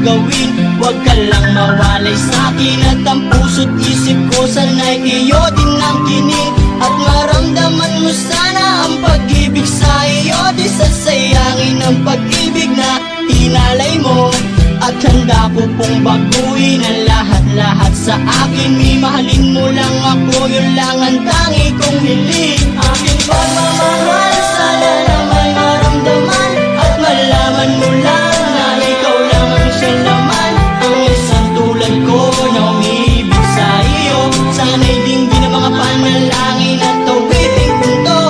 gawin. Huwag ka lang mawalay sa'kin at ang puso't isip ko sana'y iyo din ang kinig. At maramdaman mo sana ang pag-ibig sa iyo, di sasayangin ang pag-ibig na hinalay mo. At handa ko pong baguhin ang lahat-lahat sa akin. Mahalin mo lang ako, yun lang ang tangi kong hiling. Aking pagmamahal, sana naman maramdaman at malaman mo lang na ikaw lang ang siya laman. Ang isang tulad ko na umiibig sa iyo, sana'y dinggin ang mga panalangin at tawiting punto.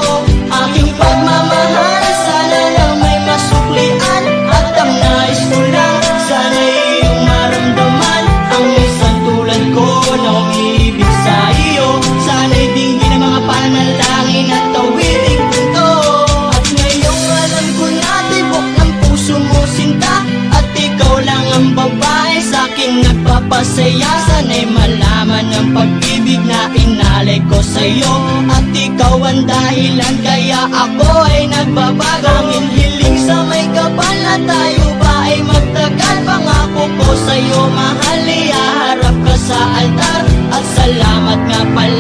Aking pagmamahal, sana lang may masuklian at ang nais ko lang, sana iyong maramdaman. Ang isang tulad ko na umiibig sa iyo, sana'y dinggin ang mga panalangin at tawiting punto. At ngayong alam ko na tibok ng puso mo sinta, at ikaw lang ang babae sa'king nagpapasaya. Sana'y malaman ang pag-ibig na inalay ko sa'yo, at ikaw ang dahilan kaya ako ay nagbabago. Ang hiling sa may kapal na tayo ba ay magtagal. Pangako ko sa'yo mahal, ihaharap ka sa altar. At salamat nga pala